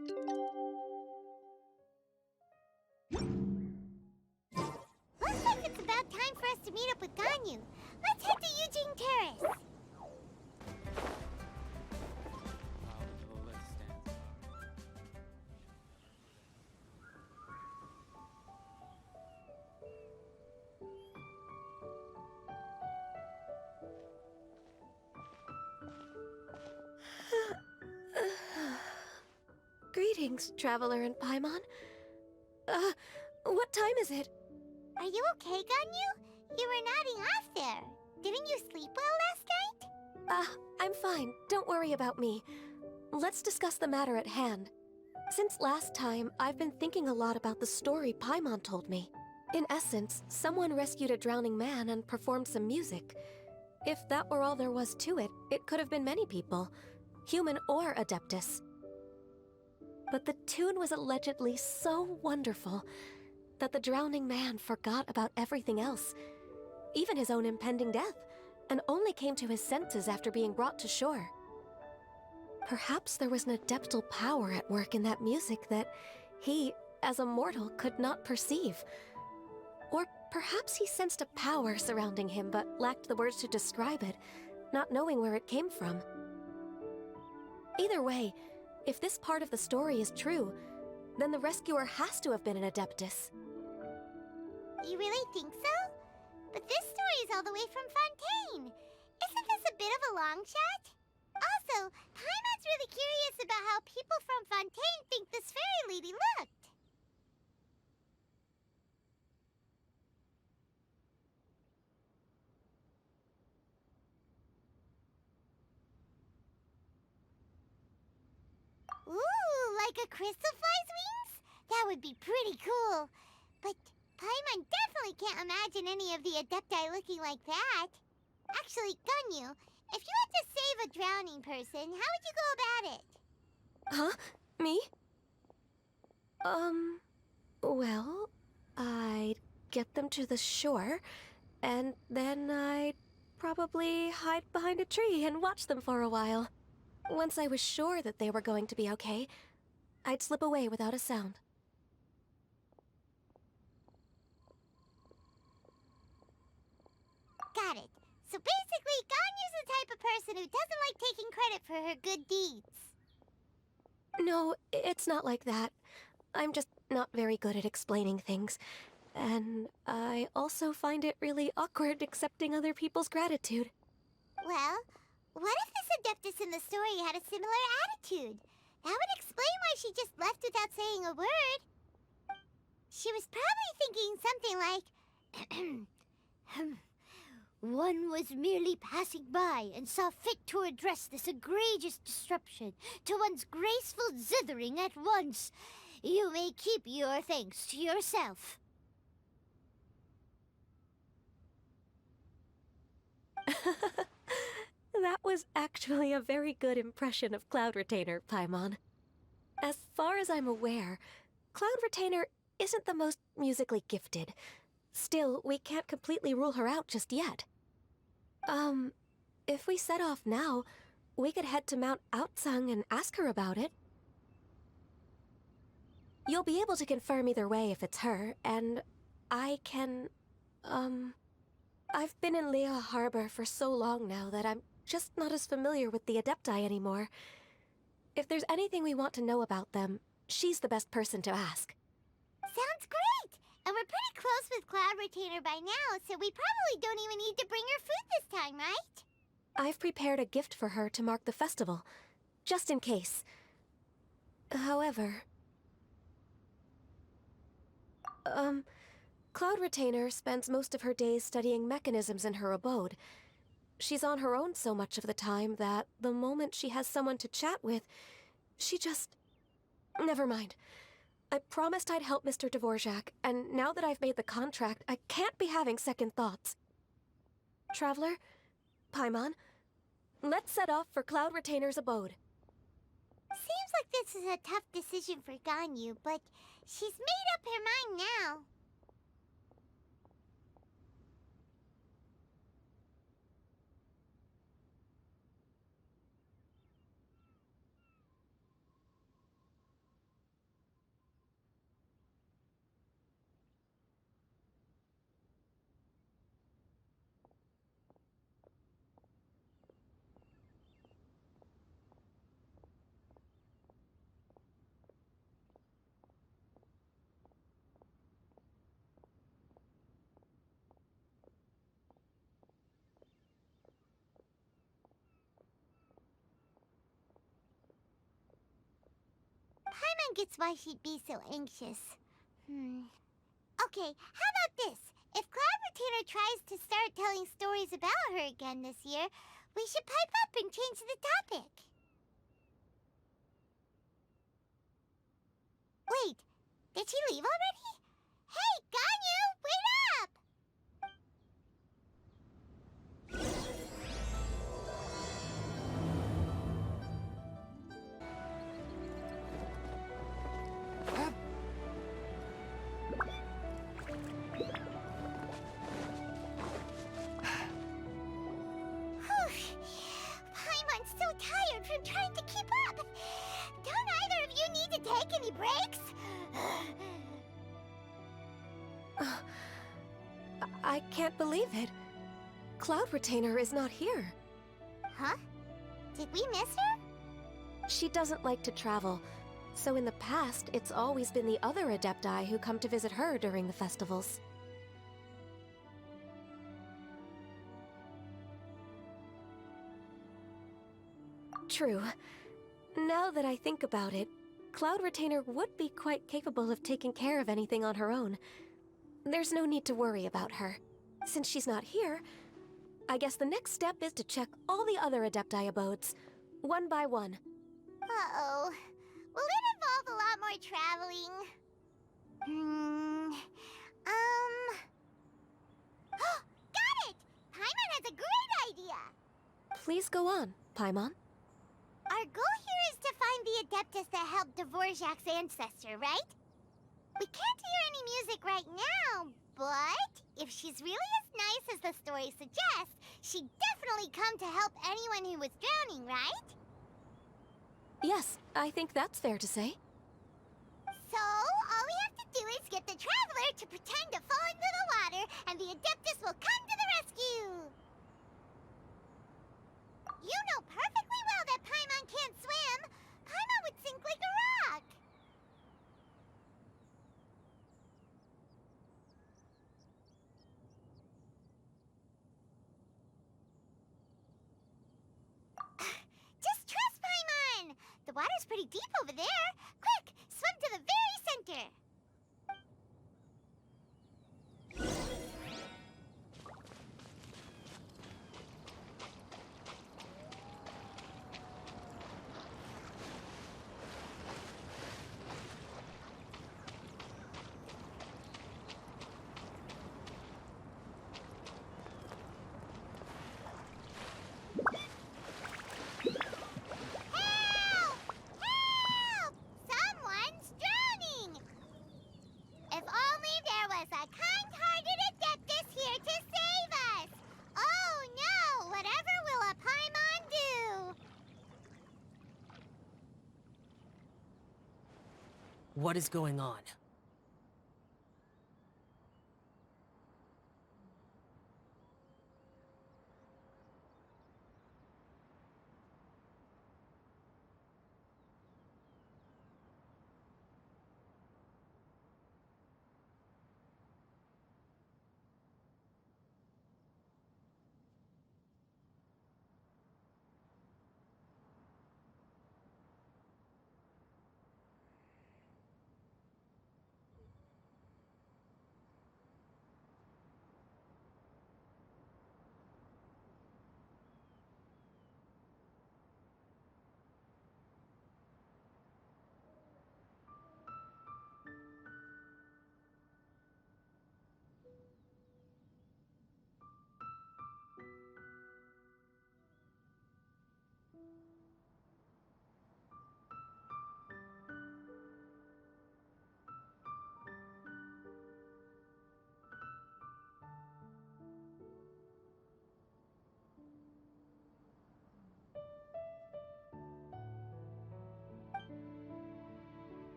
Looks like it's about time for us to meet up with Ganyu. Let's head to Eugene Terrace. Greetings, Traveler and Paimon. What time is it? Are you okay, Ganyu? You were nodding off there. Didn't you sleep well last night? I'm fine. Don't worry about me. Let's discuss the matter at hand. Since last time, I've been thinking a lot about the story Paimon told me. In essence, someone rescued a drowning man and performed some music. If that were all there was to it, it could have been many people, human or Adeptus. But the tune was allegedly so wonderful that the drowning man forgot about everything else, even his own impending death, and only came to his senses after being brought to shore. Perhaps there was an adeptal power at work in that music that he, as a mortal, could not perceive. Or perhaps he sensed a power surrounding him but lacked the words to describe it, not knowing where it came from. Either way, if this part of the story is true, then the rescuer has to have been an Adeptus. You really think so? But this story is all the way from Fontaine. Isn't this a bit of a long shot? Also, Paimon's really curious about how people from Fontaine think this fairy lady looked. Ooh, like a crystal fly's wings? That would be pretty cool. But Paimon definitely can't imagine any of the Adepti looking like that. Actually, Ganyu, if you had to save a drowning person, how would you go about it? Huh? Me? Well, I'd get them to the shore, and then I'd probably hide behind a tree and watch them for a while. Once I was sure that they were going to be okay, I'd slip away without a sound. Got it. So basically, Ganyu's the type of person who doesn't like taking credit for her good deeds. No, it's not like that. I'm just not very good at explaining things. And I also find it really awkward accepting other people's gratitude. Well, what if this Adeptus in the story had a similar attitude? That would explain why she just left without saying a word. She was probably thinking something like, one was merely passing by and saw fit to address this egregious disruption to one's graceful zithering at once. You may keep your thanks to yourself. That was actually a very good impression of Cloud Retainer, Paimon. As far as I'm aware, Cloud Retainer isn't the most musically gifted. Still, we can't completely rule her out just yet. If we set off now, we could head to Mount Outsung and ask her about it. You'll be able to confirm either way if it's her, and I can, I've been in Lea Harbor for so long now that I'm just not as familiar with the Adepti anymore. If there's anything we want to know about them, she's the best person to ask. Sounds great! And we're pretty close with Cloud Retainer by now, so we probably don't even need to bring her food this time, right? I've prepared a gift for her to mark the festival, just in case. However... Cloud Retainer spends most of her days studying mechanisms in her abode. She's on her own so much of the time that the moment she has someone to chat with, she just... Never mind. I promised I'd help Mr. Dvorak, and now that I've made the contract, I can't be having second thoughts. Traveler, Paimon, let's set off for Cloud Retainer's abode. Seems like this is a tough decision for Ganyu, but she's made up her mind now. Paimon gets why she'd be so anxious. Okay, how about this? If Cloud Retainer tries to start telling stories about her again this year, we should pipe up and change the topic. Wait, did she leave already? Hey, Ganyu, wait up! Paimon's so tired from trying to keep up. Don't either of you need to take any breaks? I can't believe it. Cloud Retainer is not here. Huh? Did we miss her? She doesn't like to travel, so in the past, it's always been the other Adepti who come to visit her during the festivals. True. Now that I think about it, Cloud Retainer would be quite capable of taking care of anything on her own. There's no need to worry about her. Since she's not here, I guess the next step is to check all the other Adepti abodes, one by one. Uh-oh. Will it involve a lot more traveling? Got it! Paimon has a great idea! Please go on, Paimon. Our goal here is to find the Adeptus that helped Dvorak's ancestor, right? We can't hear any music right now, but if she's really as nice as the story suggests, she'd definitely come to help anyone who was drowning, right? Yes, I think that's fair to say. So, all we have to do is get the Traveler to pretend to fall into the water, and the Adeptus will come to the rescue! You know perfectly well that Paimon can't swim! Paimon would sink like a rock! Just trust Paimon! The water's pretty deep over there. Quick, swim to the very center! Help! Help! Someone's drowning! If only there was a kind-hearted Adeptus here to save us! Oh no! Whatever will a Paimon do? What is going on?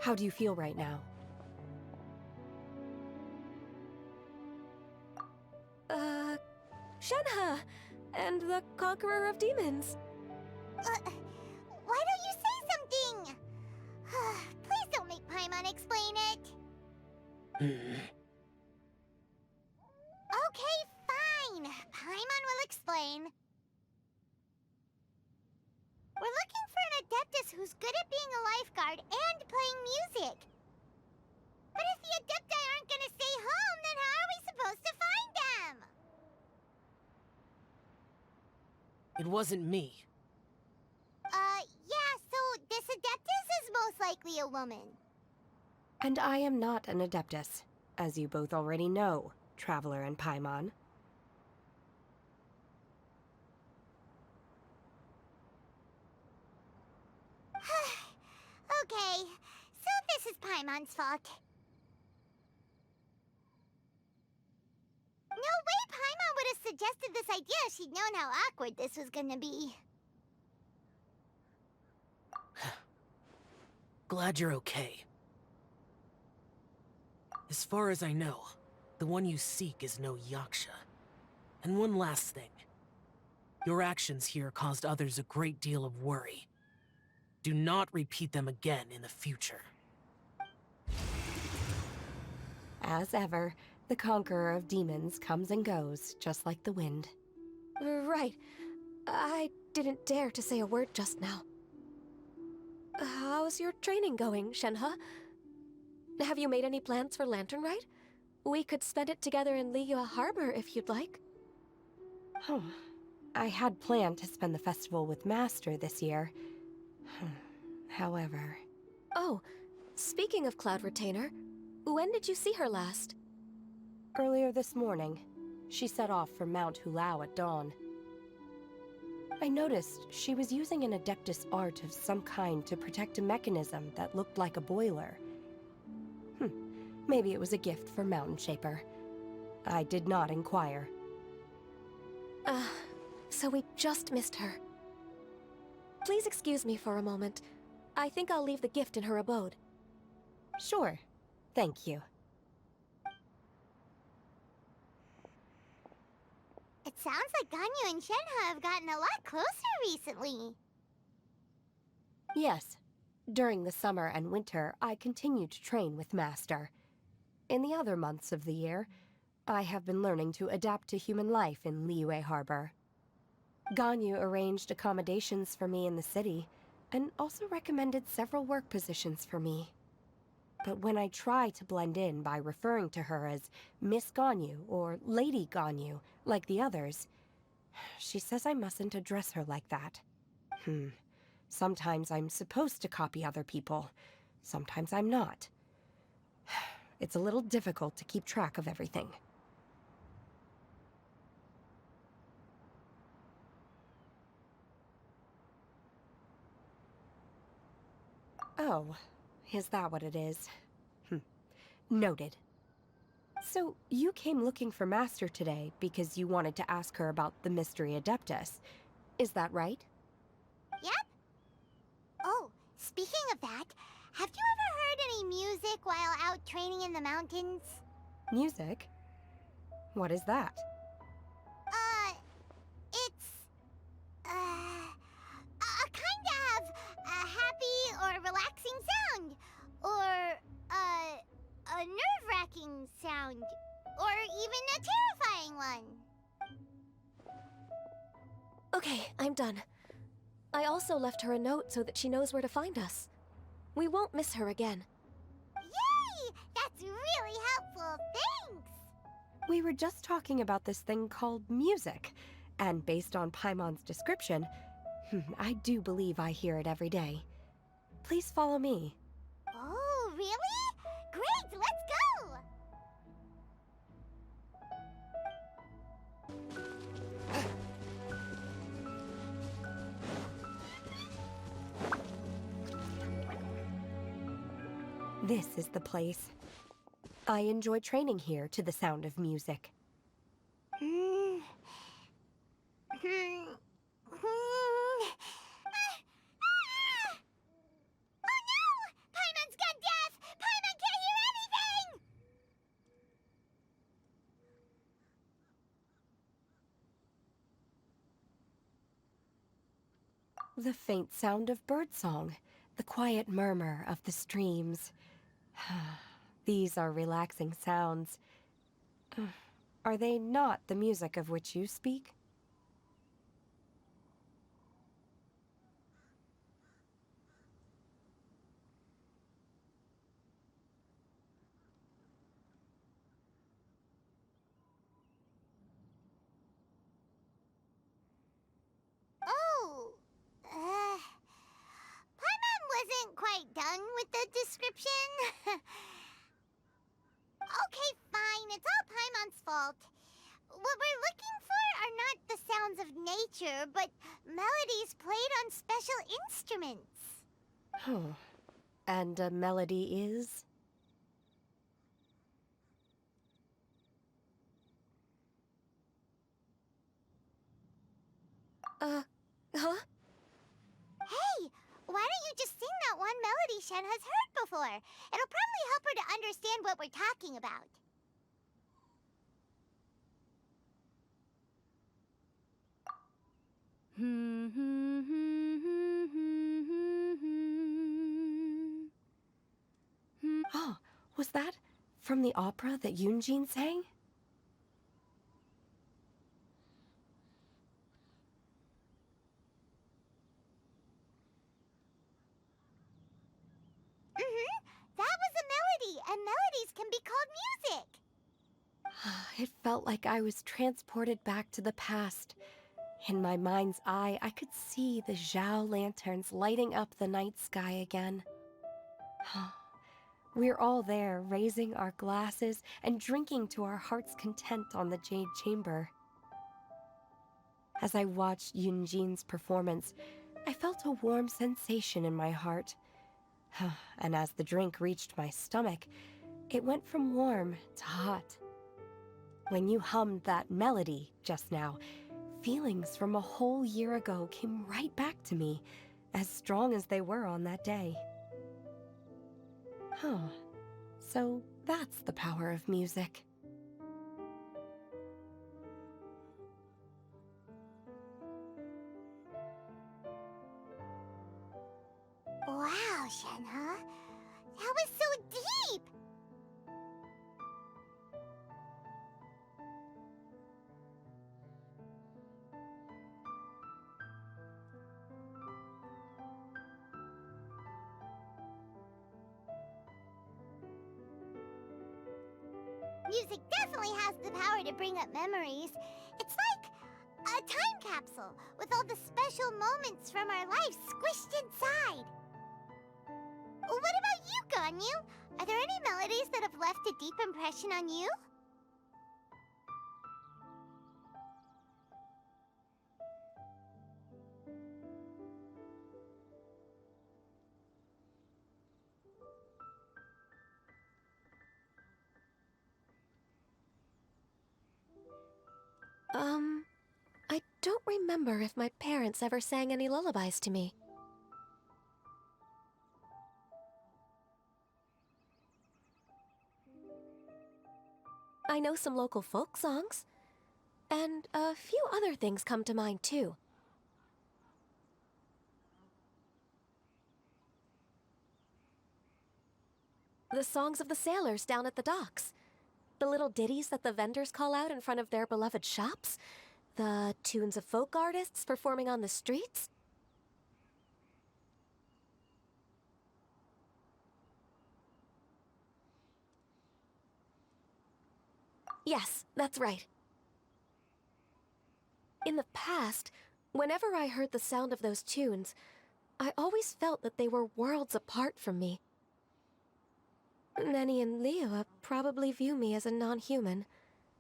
How do you feel right now? Shenhe! And the Conqueror of Demons! Why don't you say something? Please don't make Paimon explain it. Okay, fine. Paimon will explain. We're looking for an Adeptus who's good at being a lifeguard and playing music. But if the Adepti aren't gonna stay home, then how are we supposed to find them? It wasn't me. Yeah, so this Adeptus is most likely a woman. And I am not an Adeptus, as you both already know, Traveler and Paimon. Okay, so this is Paimon's fault. No way Paimon would have suggested this idea if she'd known how awkward this was gonna be. Glad you're okay. As far as I know, the one you seek is no Yaksha. And one last thing. Your actions here caused others a great deal of worry. Do not repeat them again in the future. As ever, the conqueror of demons comes and goes, just like the wind. Right. I didn't dare to say a word just now. How's your training going, Shenhe? Have you made any plans for Lantern Rite? We could spend it together in Liyue Harbor if you'd like. Oh, I had planned to spend the festival with Master this year. However... Oh, speaking of Cloud Retainer, when did you see her last? Earlier this morning, she set off for Mount Hulao at dawn. I noticed she was using an Adeptus art of some kind to protect a mechanism that looked like a boiler. Maybe it was a gift for Mountain Shaper. I did not inquire. So we just missed her. Please excuse me for a moment. I think I'll leave the gift in her abode. Sure. Thank you. It sounds like Ganyu and Shenhe have gotten a lot closer recently. Yes. During the summer and winter, I continue to train with Master. In the other months of the year, I have been learning to adapt to human life in Liyue Harbor. Ganyu arranged accommodations for me in the city, and also recommended several work positions for me. But when I try to blend in by referring to her as Miss Ganyu or Lady Ganyu, like the others, she says I mustn't address her like that. Sometimes I'm supposed to copy other people, sometimes I'm not. It's a little difficult to keep track of everything. Oh, is that what it is? Noted. So, you came looking for Master today because you wanted to ask her about the Mystery Adeptus. Is that right? Yep. Oh, speaking of that, have you ever heard any music while out training in the mountains? Music? What is that? It's... a kind of a happy or relaxing sound. Or, a nerve-wracking sound. Or even a terrifying one. Okay, I'm done. I also left her a note so that she knows where to find us. We won't miss her again. Yay! That's really helpful, thanks! We were just talking about this thing called music, and based on Paimon's description, I do believe I hear it every day. Please follow me. Oh, really? Great, let's go! This is the place. I enjoy training here to the sound of music. Oh no! Paimon's got deaf! Paimon can't hear anything! The faint sound of birdsong, the quiet murmur of the streams. These are relaxing sounds. Are they not the music of which you speak? description? Okay, fine. It's all Paimon's fault. What we're looking for are not the sounds of nature, but melodies played on special instruments. Oh. And a melody is? Huh? Hey, why don't you just sing that one melody Shen has heard before? It'll probably help her to understand what we're talking about. Oh, was that from the opera that Yunjin sang? That was a melody, and melodies can be called music. It felt like I was transported back to the past. In my mind's eye, I could see the Zhao lanterns lighting up the night sky again. We're all there, raising our glasses and drinking to our heart's content on the Jade Chamber. As I watched Yunjin's performance, I felt a warm sensation in my heart. And as the drink reached my stomach, it went from warm to hot. When you hummed that melody just now, feelings from a whole year ago came right back to me, as strong as they were on that day. So that's the power of music. Wow, Shenhe. That was so deep! Music definitely has the power to bring up memories. It's like a time capsule with all the special moments from our lives squished inside. What about you, Ganyu? Are there any melodies that have left a deep impression on you? I don't remember if my parents ever sang any lullabies to me. I know some local folk songs, and a few other things come to mind too. The songs of the sailors down at the docks. The little ditties that the vendors call out in front of their beloved shops. The tunes of folk artists performing on the streets. Yes, that's right. In the past, whenever I heard the sound of those tunes, I always felt that they were worlds apart from me. Nenny and Liyue probably view me as a non-human.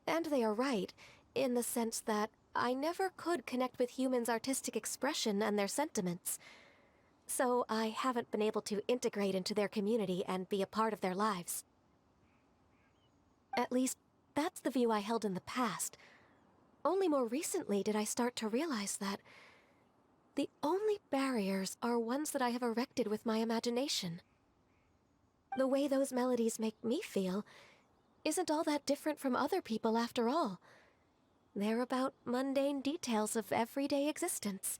And they are right, in the sense that I never could connect with humans' artistic expression and their sentiments. So I haven't been able to integrate into their community and be a part of their lives. At least, that's the view I held in the past. Only more recently did I start to realize that the only barriers are ones that I have erected with my imagination. The way those melodies make me feel isn't all that different from other people after all. They're about mundane details of everyday existence.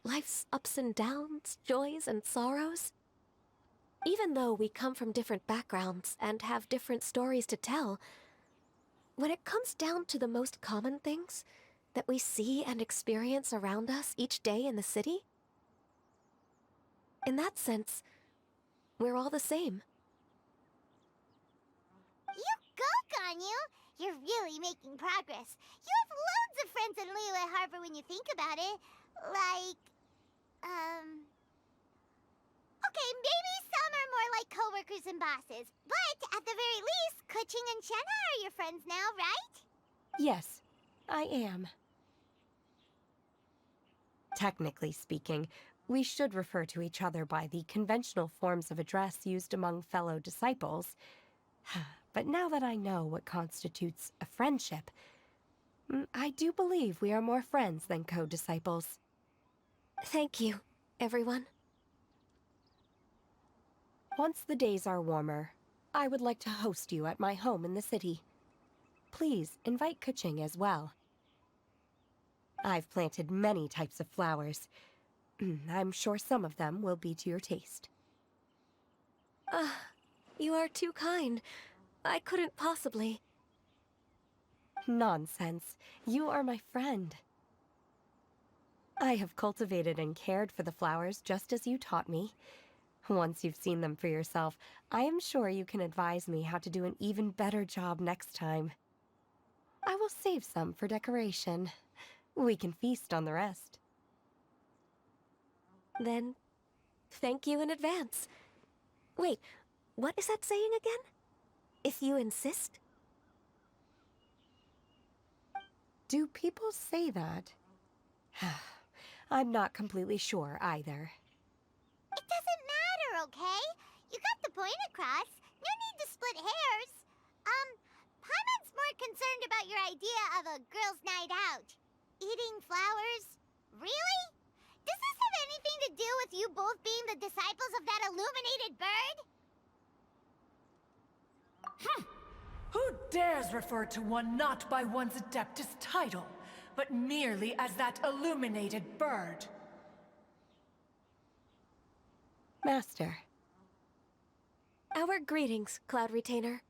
Life's ups and downs, joys and sorrows. Even though we come from different backgrounds and have different stories to tell, when it comes down to the most common things that we see and experience around us each day in the city, in that sense, we're all the same. You go, Ganyu! You're really making progress. You have loads of friends in Liyue Harbor when you think about it. Like, Okay, maybe some are more like coworkers and bosses, but at the very least, Keqing and Shenna are your friends now, right? Yes, I am. Technically speaking, we should refer to each other by the conventional forms of address used among fellow disciples. But now that I know what constitutes a friendship, I do believe we are more friends than co-disciples. Thank you, everyone. Once the days are warmer, I would like to host you at my home in the city. Please invite Keqing as well. I've planted many types of flowers. I'm sure some of them will be to your taste. You are too kind. I couldn't possibly. Nonsense. You are my friend. I have cultivated and cared for the flowers just as you taught me. Once you've seen them for yourself, I am sure you can advise me how to do an even better job next time. I will save some for decoration. We can feast on the rest. Then, thank you in advance. Wait, what is that saying again? If you insist? Do people say that? I'm not completely sure either. It doesn't matter, okay? You got the point across. No need to split hairs. Paimon's more concerned about your idea of a girls' night out. Eating flowers? Really? Does this have anything to do with you both being the disciples of that illuminated bird? Who dares refer to one not by one's Adeptus title, but merely as that illuminated bird? Master. Our greetings, Cloud Retainer.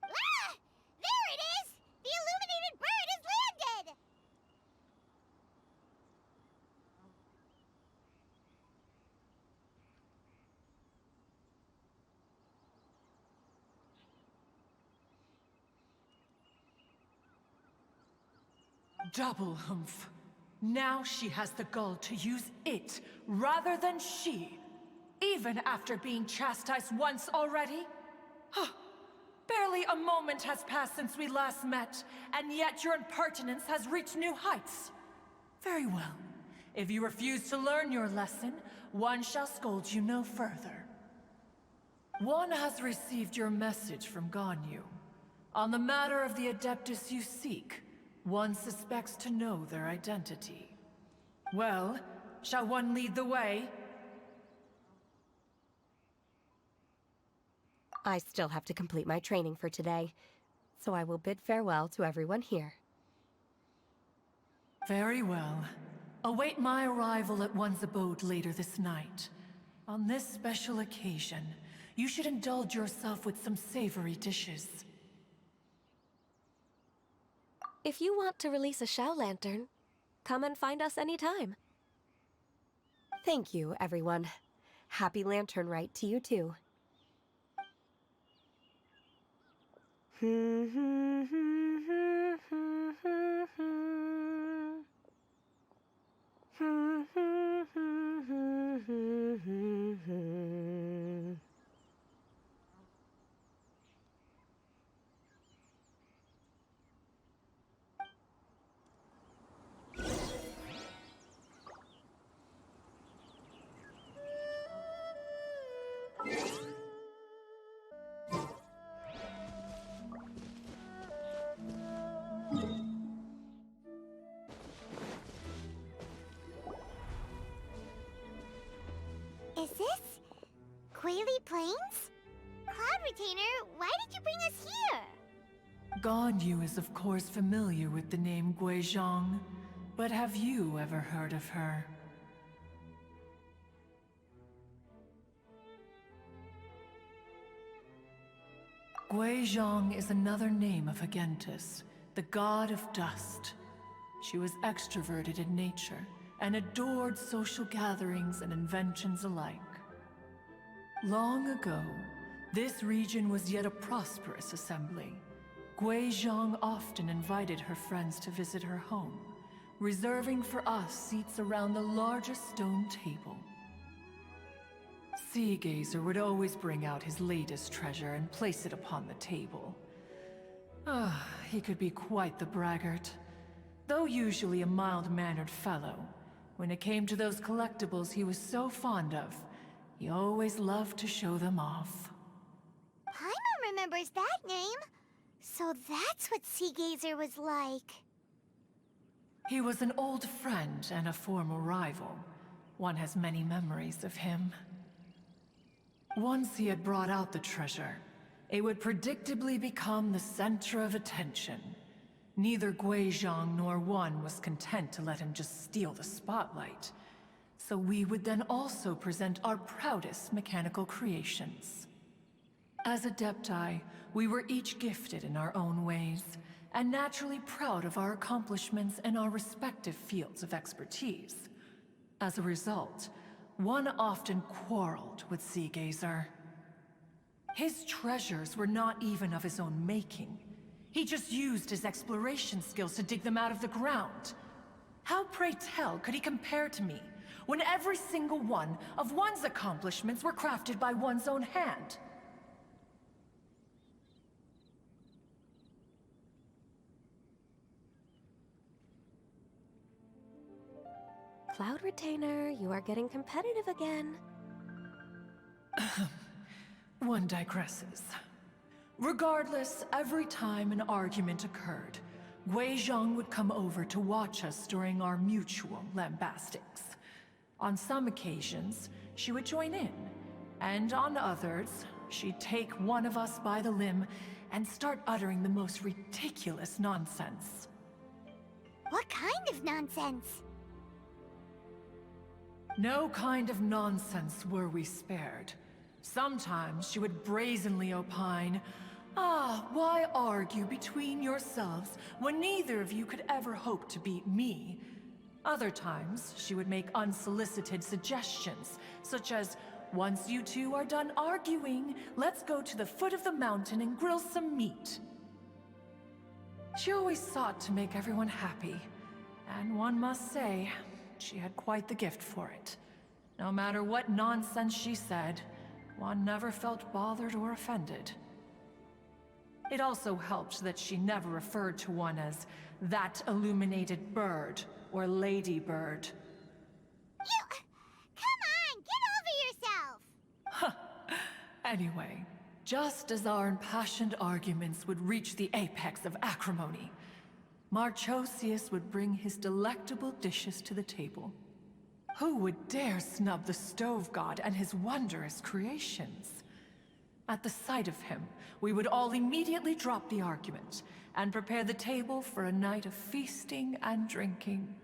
Ah! There it is! The illuminated bird has landed! Double humph. Now she has the gall to use it rather than she, even after being chastised once already? Barely a moment has passed since we last met, and yet your impertinence has reached new heights. Very well. If you refuse to learn your lesson, one shall scold you no further. One has received your message from Ganyu. On the matter of the Adeptus you seek, one suspects to know their identity. Well, shall one lead the way? I still have to complete my training for today, so I will bid farewell to everyone here. Very well. Await my arrival at one's abode later this night. On this special occasion, you should indulge yourself with some savory dishes. If you want to release a Shao Lantern, come and find us anytime. Thank you, everyone. Happy Lantern Rite to you too. Is this Quaily Plains? Cloud Retainer, why did you bring us here? Ganyu is of course familiar with the name Guizhong, but have you ever heard of her? Guizhong is another name of Agentis, the god of dust. She was extroverted in nature and adored social gatherings and inventions alike. Long ago, this region was yet a prosperous assembly. Guizhong often invited her friends to visit her home, reserving for us seats around the largest stone table. Sea Gazer would always bring out his latest treasure and place it upon the table. He could be quite the braggart. Though usually a mild-mannered fellow, when it came to those collectibles he was so fond of, he always loved to show them off. Paimon remembers that name. So that's what Sea Gazer was like. He was an old friend and a former rival. One has many memories of him. Once he had brought out the treasure, it would predictably become the center of attention. Neither Guizhong nor One was content to let him just steal the spotlight. So we would then also present our proudest mechanical creations. As Adepti, we were each gifted in our own ways, and naturally proud of our accomplishments in our respective fields of expertise. As a result, One often quarreled with Sea Gazer. His treasures were not even of his own making. He just used his exploration skills to dig them out of the ground. How, pray tell, could he compare to me, when every single one of One's accomplishments were crafted by one's own hand? Cloud Retainer, you are getting competitive again. One digresses. Regardless, every time an argument occurred, Guizhong would come over to watch us during our mutual lambastics. On some occasions, she would join in, and on others, she'd take one of us by the limb and start uttering the most ridiculous nonsense. What kind of nonsense? No kind of nonsense were we spared. Sometimes she would brazenly opine, why argue between yourselves when neither of you could ever hope to beat me? Other times, she would make unsolicited suggestions, such as, once you two are done arguing, let's go to the foot of the mountain and grill some meat. She always sought to make everyone happy, and one must say, she had quite the gift for it. No matter what nonsense she said, One never felt bothered or offended. It also helped that she never referred to One as that illuminated bird or lady bird. Come on, get over yourself! Anyway, just as our impassioned arguments would reach the apex of acrimony, Marchosius would bring his delectable dishes to the table. Who would dare snub the stove god and his wondrous creations? At the sight of him, we would all immediately drop the argument and prepare the table for a night of feasting and drinking.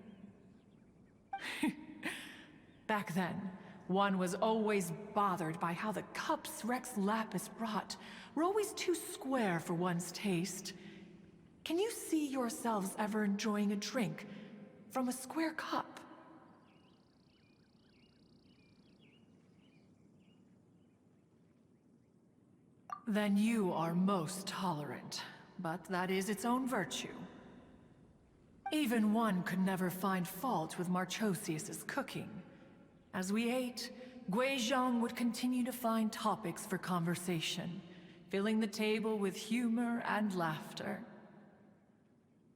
Back then, One was always bothered by how the cups Rex Lapis brought were always too square for one's taste. Can you see yourselves ever enjoying a drink from a square cup? Then you are most tolerant, but that is its own virtue. Even One could never find fault with Marchosius's cooking. As we ate, Guizhong would continue to find topics for conversation, filling the table with humor and laughter.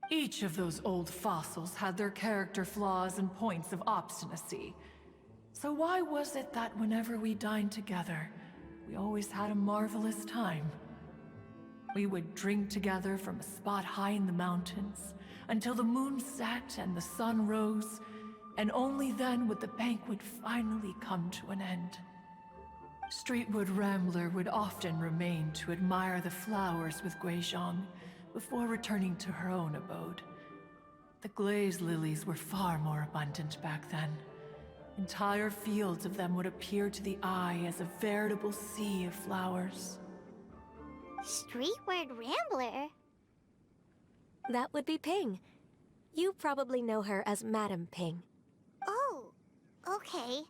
Each of those old fossils had their character flaws and points of obstinacy. So why was it that whenever we dined together, we always had a marvelous time? We would drink together from a spot high in the mountains, until the moon set and the sun rose, and only then would the banquet finally come to an end. Streetwood Rambler would often remain to admire the flowers with Guizhong, before returning to her own abode. The glazed lilies were far more abundant back then. Entire fields of them would appear to the eye as a veritable sea of flowers. Streetward Rambler? That would be Ping. You probably know her as Madam Ping. Oh, okay.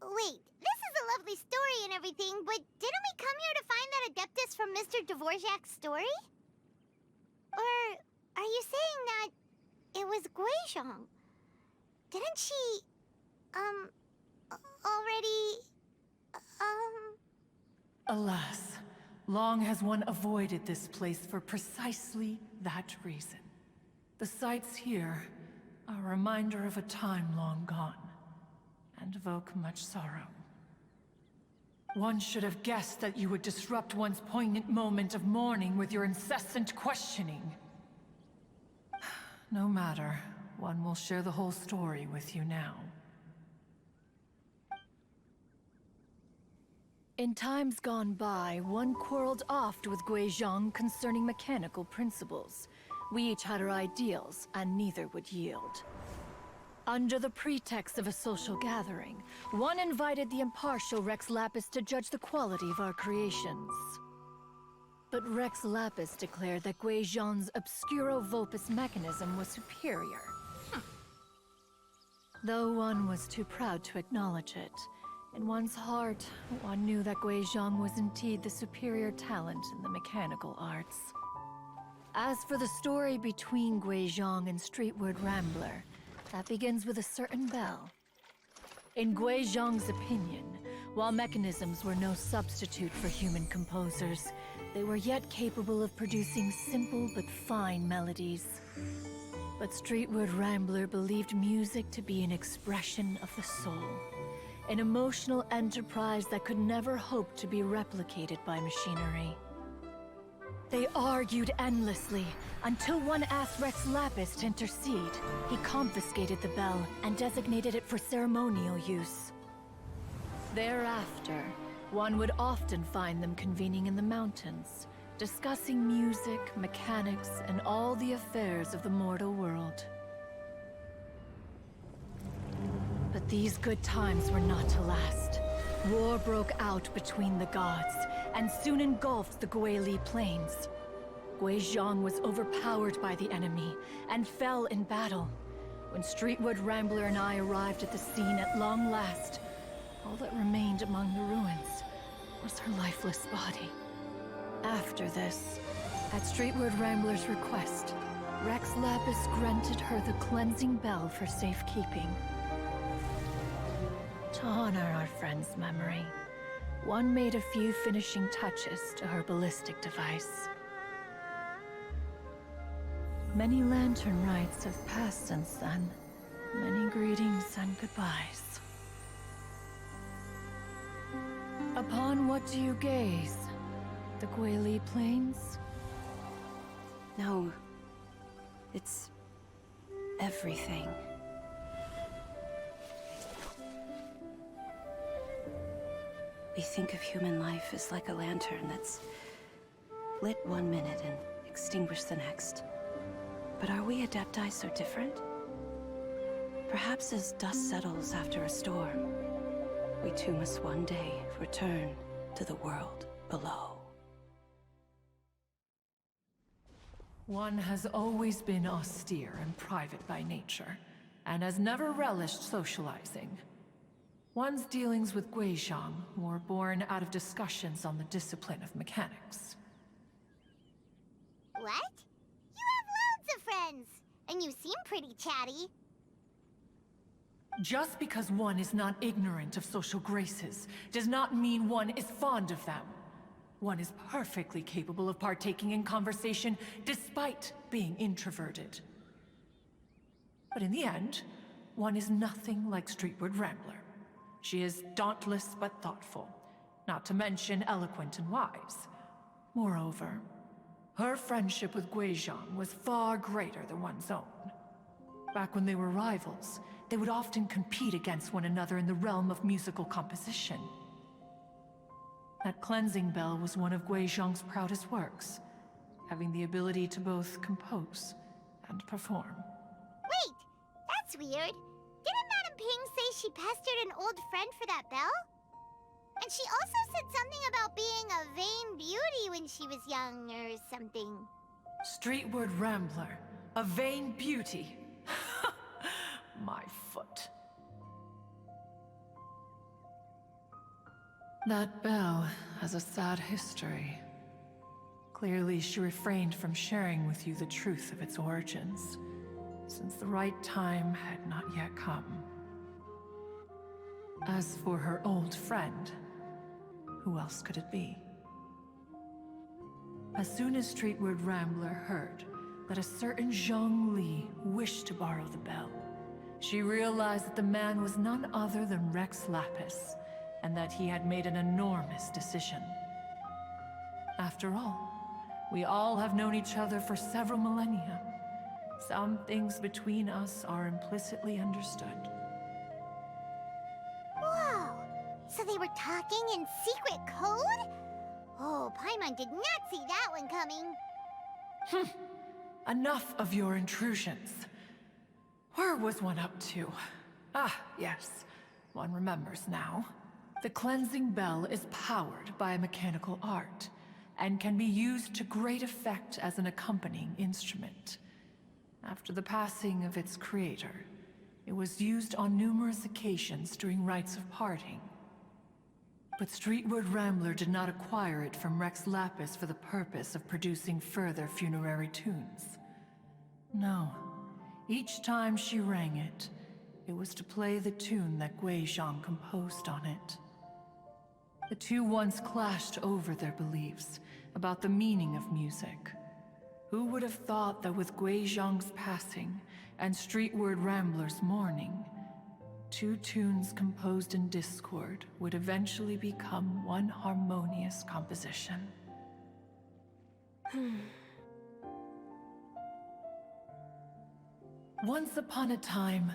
Wait, this is a lovely story and everything, but didn't we come here to find that Adeptus from Mr. Dvorak's story? Or are you saying that it was Guizhong? Didn't she, already... Alas, long has one avoided this place for precisely that reason. The sights here are a reminder of a time long gone, and evoke much sorrow. One should have guessed that you would disrupt one's poignant moment of mourning with your incessant questioning. No matter, one will share the whole story with you now. In times gone by, one quarreled oft with Guizhong concerning mechanical principles. We each had our ideals, and neither would yield. Under the pretext of a social gathering, one invited the impartial Rex Lapis to judge the quality of our creations. But Rex Lapis declared that Guizhong's Obscuro Vulpus mechanism was superior. Though one was too proud to acknowledge it, in one's heart, one knew that Guizhong was indeed the superior talent in the mechanical arts. As for the story between Guizhong and Streetward Rambler, that begins with a certain bell. In Guizhong's opinion, while mechanisms were no substitute for human composers, they were yet capable of producing simple but fine melodies. But Streetward Rambler believed music to be an expression of the soul, an emotional enterprise that could never hope to be replicated by machinery. They argued endlessly, until one asked Rex Lapis to intercede. He confiscated the bell and designated it for ceremonial use. Thereafter, one would often find them convening in the mountains, discussing music, mechanics, and all the affairs of the mortal world. But these good times were not to last. War broke out between the gods, and soon engulfed the Guili plains. Guizhong was overpowered by the enemy, and fell in battle. When Streetwood Rambler and I arrived at the scene at long last, all that remained among the ruins was her lifeless body. After this, at Streetwood Rambler's request, Rex Lapis granted her the cleansing bell for safekeeping. To honor our friend's memory, one made a few finishing touches to her ballistic device. Many lantern rites have passed since then. Many greetings and goodbyes. Upon what do you gaze? The Guili Plains? No. It's everything. We think of human life as like a lantern that's lit one minute and extinguished the next. But are we Adepti so different? Perhaps as dust settles after a storm, we too must one day return to the world below. One has always been austere and private by nature, and has never relished socializing. One's dealings with Guizhong were born out of discussions on the discipline of mechanics. What? You have loads of friends, and you seem pretty chatty. Just because one is not ignorant of social graces does not mean one is fond of them. One is perfectly capable of partaking in conversation despite being introverted. But in the end, one is nothing like Streetwood Rambler. She is dauntless but thoughtful, not to mention eloquent and wise. Moreover, her friendship with Guizhong was far greater than one's own. Back when they were rivals, they would often compete against one another in the realm of musical composition. That cleansing bell was one of Guizhong's proudest works, having the ability to both compose and perform. Wait, that's weird. Didn't Madame Ping say she pestered an old friend for that bell? And she also said something about being a vain beauty when she was young or something. Streetward Rambler, a vain beauty. My foot. That bell has a sad history. Clearly, she refrained from sharing with you the truth of its origins, since the right time had not yet come. As for her old friend, who else could it be? As soon as Streetward Rambler heard that a certain Zhang Li wished to borrow the bell, she realized that the man was none other than Rex Lapis, and that he had made an enormous decision. After all, we all have known each other for several millennia. Some things between us are implicitly understood. Whoa! So they were talking in secret code? Oh, Paimon did not see that one coming. Enough of your intrusions. Where was one up to? Ah, yes. One remembers now. The cleansing bell is powered by a mechanical art, and can be used to great effect as an accompanying instrument. After the passing of its creator, it was used on numerous occasions during rites of parting. But Streetward Rambler did not acquire it from Rex Lapis for the purpose of producing further funerary tunes. No. Each time she rang it, it was to play the tune that Guizhong composed on it. The two once clashed over their beliefs about the meaning of music. Who would have thought that with Guizhong's passing and Streetward Rambler's mourning, two tunes composed in discord would eventually become one harmonious composition? Once upon a time,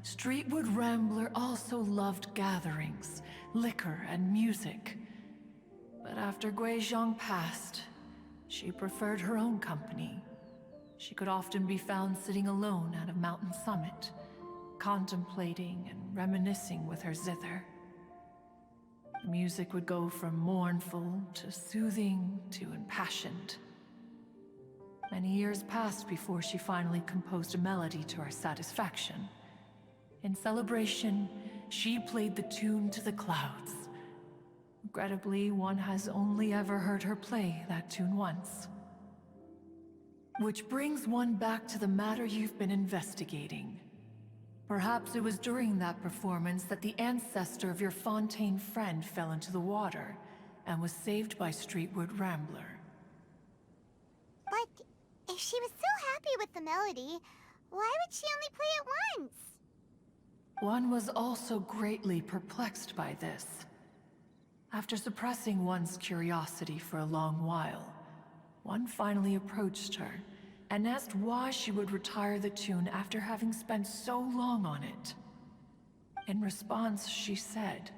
Streetward Rambler also loved gatherings, liquor, and music. But after Guizhong passed, she preferred her own company. She could often be found sitting alone at a mountain summit, contemplating and reminiscing with her zither. The music would go from mournful to soothing to impassioned. Many years passed before she finally composed a melody to her satisfaction. In celebration, she played the tune to the clouds. Regrettably, one has only ever heard her play that tune once. Which brings one back to the matter you've been investigating. Perhaps it was during that performance that the ancestor of your Fontaine friend fell into the water and was saved by Streetward Rambler. But if she was so happy with the melody, why would she only play it once? One was also greatly perplexed by this. After suppressing one's curiosity for a long while, one finally approached her and asked why she would retire the tune after having spent so long on it. In response, she said,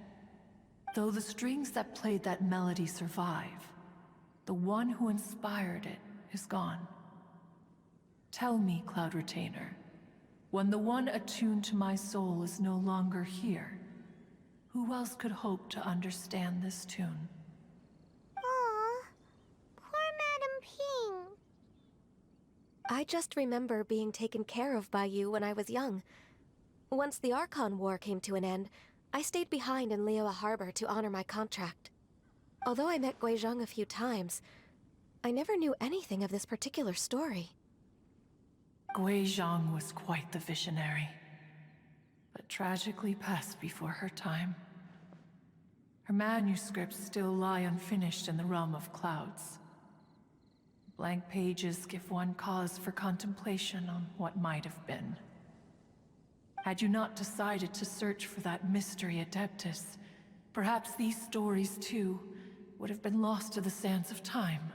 "Though the strings that played that melody survive, the one who inspired it is gone. Tell me, Cloud Retainer, when the one attuned to my soul is no longer here, who else could hope to understand this tune?" Aw, poor Madame Ping. I just remember being taken care of by you when I was young. Once the Archon War came to an end, I stayed behind in Liyue Harbor to honor my contract. Although I met Guizhong a few times, I never knew anything of this particular story. Guizhong was quite the visionary, but tragically passed before her time. Her manuscripts still lie unfinished in the realm of clouds. Blank pages give one cause for contemplation on what might have been. Had you not decided to search for that mystery Adeptus, perhaps these stories too would have been lost to the sands of time.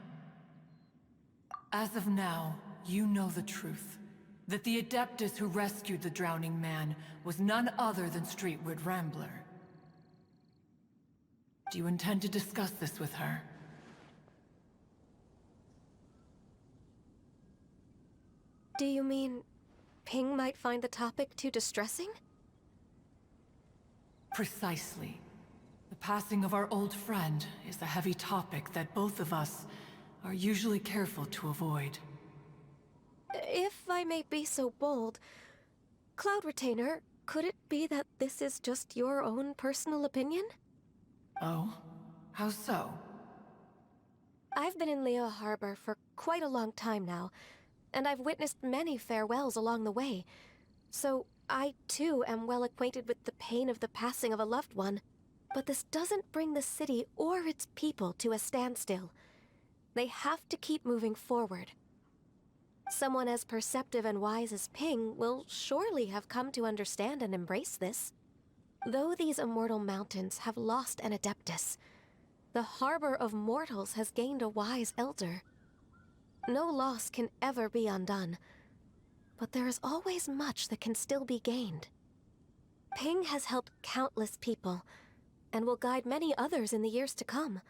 As of now, you know the truth. That the Adeptus who rescued the drowning man was none other than Streetward Rambler. Do you intend to discuss this with her? Do you mean Ping might find the topic too distressing? Precisely. The passing of our old friend is a heavy topic that both of us are usually careful to avoid. If I may be so bold, Cloud Retainer, could it be that this is just your own personal opinion? Oh? How so? I've been in Liyue Harbor for quite a long time now, and I've witnessed many farewells along the way, so I too am well acquainted with the pain of the passing of a loved one. But this doesn't bring the city or its people to a standstill. They have to keep moving forward. Someone as perceptive and wise as Ping will surely have come to understand and embrace this. Though these immortal mountains have lost an Adeptus, the harbor of mortals has gained a wise elder. No loss can ever be undone, but there is always much that can still be gained. Ping has helped countless people, and will guide many others in the years to come.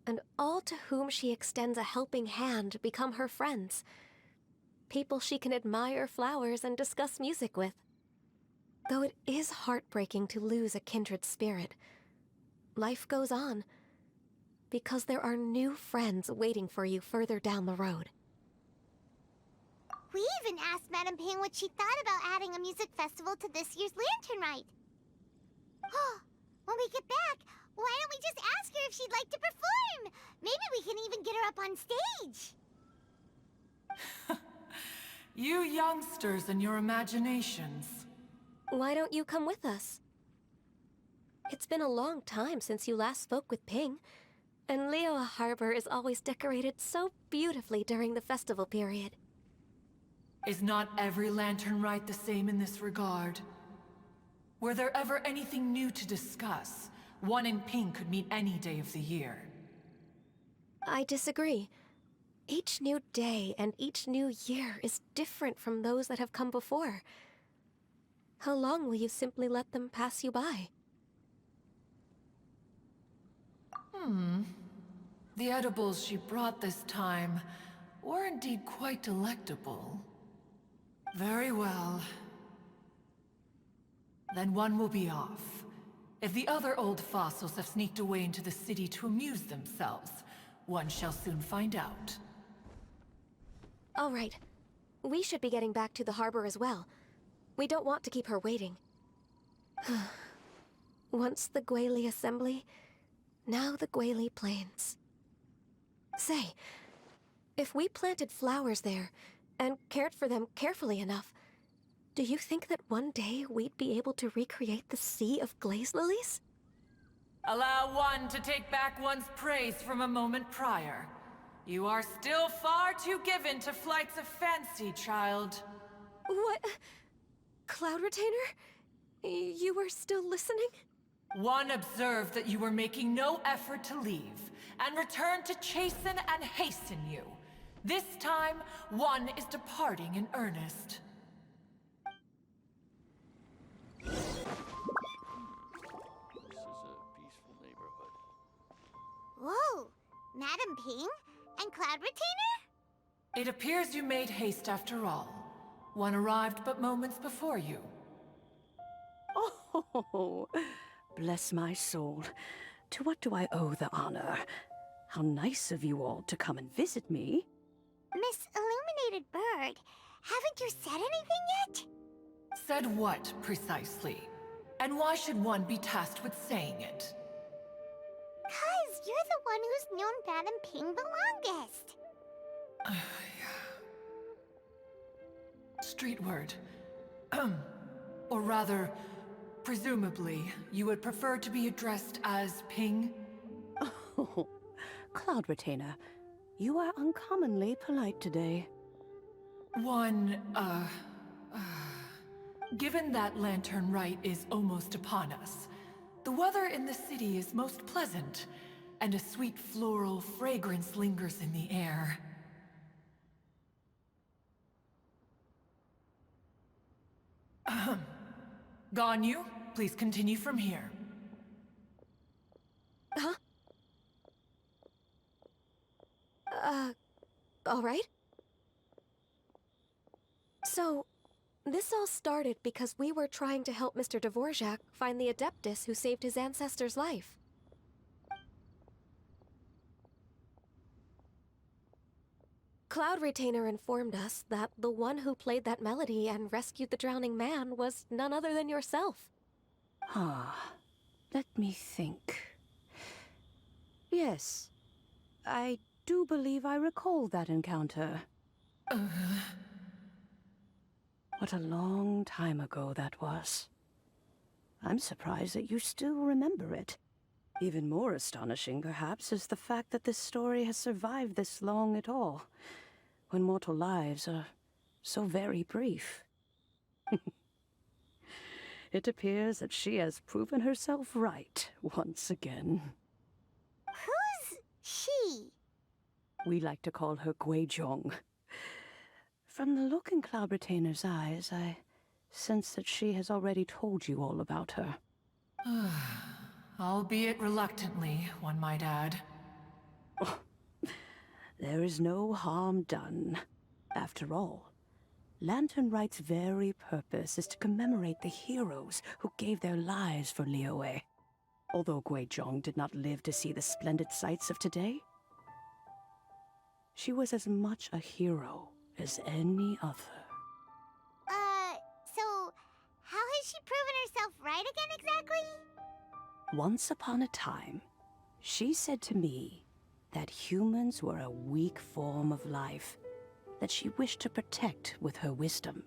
And all to whom she extends a helping hand become her friends. People she can admire flowers and discuss music with. Though it is heartbreaking to lose a kindred spirit, life goes on, because there are new friends waiting for you further down the road. We even asked Madame Ping what she thought about adding a music festival to this year's Lantern Rite. Oh, when we get back, why don't we just ask her if she'd like to perform? Maybe we can even get her up on stage. You youngsters and your imaginations. Why don't you come with us? It's been a long time since you last spoke with Ping, and Liyue Harbor is always decorated so beautifully during the festival period. Is not every Lantern Rite the same in this regard? Were there ever anything new to discuss? One in Ping could meet any day of the year. I disagree. Each new day and each new year is different from those that have come before. How long will you simply let them pass you by? The edibles she brought this time were indeed quite delectable. Very well. Then one will be off. If the other old fossils have sneaked away into the city to amuse themselves, one shall soon find out. All right. We should be getting back to the harbor as well. We don't want to keep her waiting. Once the Guili Assembly, now the Guili Plains. Say, if we planted flowers there, and cared for them carefully enough, do you think that one day we'd be able to recreate the sea of glaze lilies? Allow one to take back one's praise from a moment prior. You are still far too given to flights of fancy, child. What? Cloud Retainer? You were still listening? One observed that you were making no effort to leave, and returned to chasten and hasten you. This time, one is departing in earnest. This is a peaceful neighborhood. Whoa, Madame Ping and Cloud Retainer? It appears you made haste after all. One arrived but moments before you. Oh, bless my soul. To what do I owe the honor? How nice of you all to come and visit me. Miss Illuminated Bird, haven't you said anything yet? Said what, precisely? And why should one be tasked with saying it? 'Cause you're the one who's known Madame Ping the longest. Street word. Or rather, presumably, you would prefer to be addressed as Ping? Oh, Cloud Retainer, you are uncommonly polite today. Given that Lantern Rite is almost upon us, the weather in the city is most pleasant, and a sweet floral fragrance lingers in the air. Ganyu, please continue from here. Huh? All right. So, this all started because we were trying to help Mr. Dvorak find the Adeptus who saved his ancestor's life. Cloud Retainer informed us that the one who played that melody and rescued the drowning man was none other than yourself. Let me think. Yes, I do believe I recall that encounter. What a long time ago that was. I'm surprised that you still remember it. Even more astonishing, perhaps, is the fact that this story has survived this long at all, when mortal lives are so very brief. It appears that she has proven herself right once again. Who's she? We like to call her Guizhong. From the look in Cloud Retainer's eyes, I sense that she has already told you all about her. Albeit reluctantly, one might add. There is no harm done. After all, Lantern Rite's very purpose is to commemorate the heroes who gave their lives for Liyue. Although Guizhong did not live to see the splendid sights of today, she was as much a hero as any other. So how has she proven herself right again exactly? Once upon a time, she said to me that humans were a weak form of life that she wished to protect with her wisdom.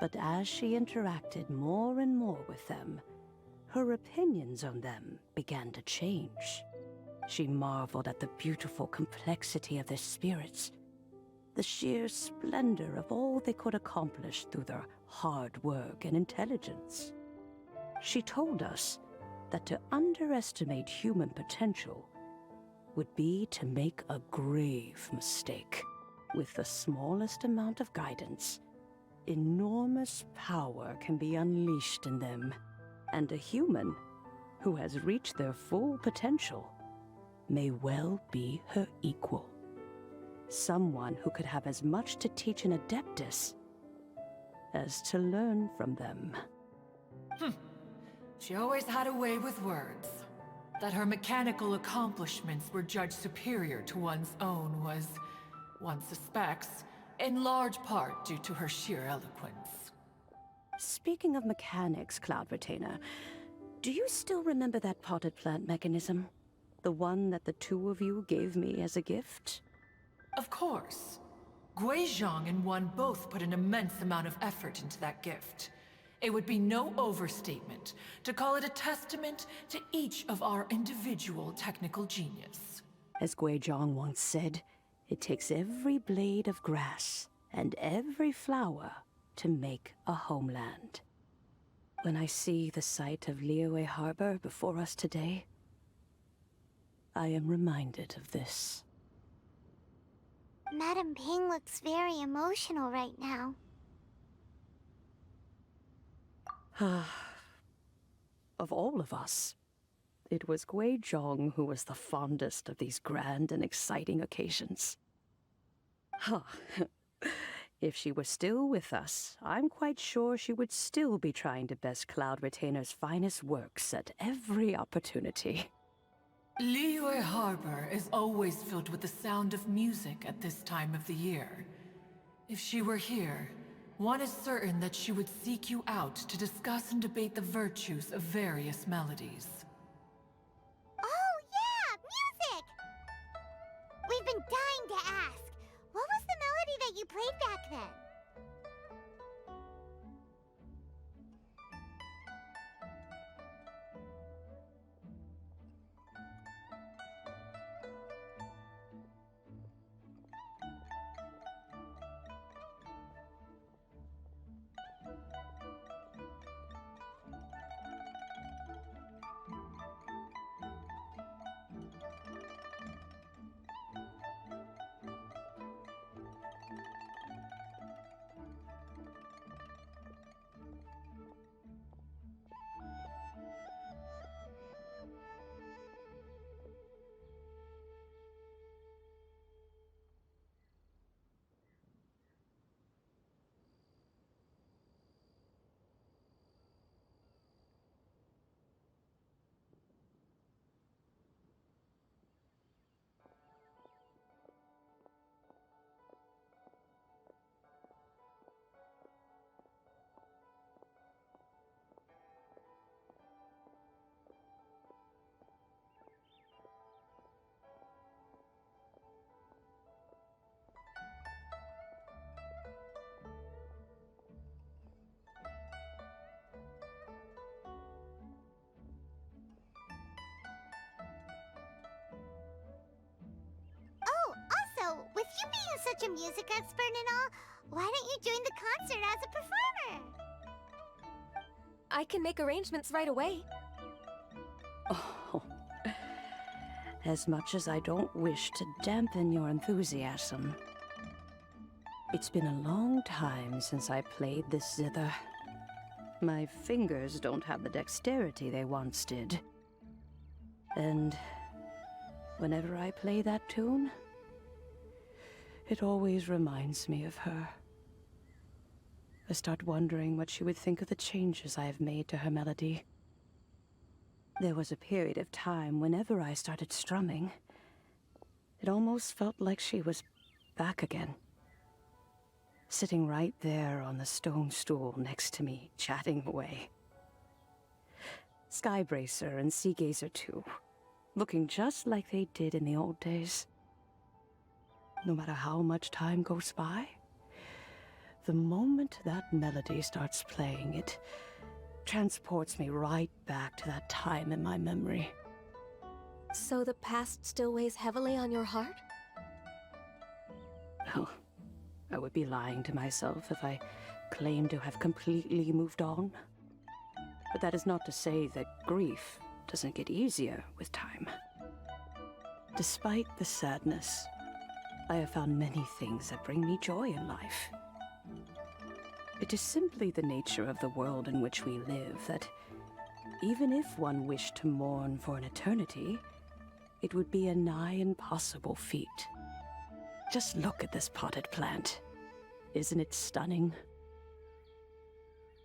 But as she interacted more and more with them, her opinions on them began to change. She marveled at the beautiful complexity of their spirits, the sheer splendor of all they could accomplish through their hard work and intelligence. She told us that to underestimate human potential would be to make a grave mistake. With the smallest amount of guidance, enormous power can be unleashed in them, and a human who has reached their full potential may well be her equal. Someone who could have as much to teach an Adeptus as to learn from them. She always had a way with words. That her mechanical accomplishments were judged superior to one's own was, one suspects, in large part due to her sheer eloquence. Speaking of mechanics, Cloud Retainer, do you still remember that potted plant mechanism? The one that the two of you gave me as a gift? Of course. Guizhong and one both put an immense amount of effort into that gift. It would be no overstatement to call it a testament to each of our individual technical genius. As Guizhong once said, it takes every blade of grass and every flower to make a homeland. When I see the sight of Liyue Harbor before us today, I am reminded of this. Madame Ping looks very emotional right now. Of all of us, it was Guizhong who was the fondest of these grand and exciting occasions. If she were still with us, I'm quite sure she would still be trying to best Cloud Retainer's finest works at every opportunity. Liyue Harbor is always filled with the sound of music at this time of the year. If she were here, one is certain that she would seek you out to discuss and debate the virtues of various melodies. Oh yeah, music! We've been dying to ask. What was the melody that you played back then? such a music expert and all, why don't you join the concert as a performer? I can make arrangements right away. Oh. As much as I don't wish to dampen your enthusiasm, it's been a long time since I played this zither. My fingers don't have the dexterity they once did. And whenever I play that tune, it always reminds me of her. I start wondering what she would think of the changes I have made to her melody. There was a period of time whenever I started strumming, it almost felt like she was back again. Sitting right there on the stone stool next to me, chatting away. Skybracer and Seagazer too, looking just like they did in the old days. No matter how much time goes by, the moment that melody starts playing, it transports me right back to that time in my memory. So the past still weighs heavily on your heart? Well, I would be lying to myself if I claimed to have completely moved on. But that is not to say that grief doesn't get easier with time. Despite the sadness, I have found many things that bring me joy in life. It is simply the nature of the world in which we live that, even if one wished to mourn for an eternity, it would be a nigh impossible feat. Just look at this potted plant. Isn't it stunning?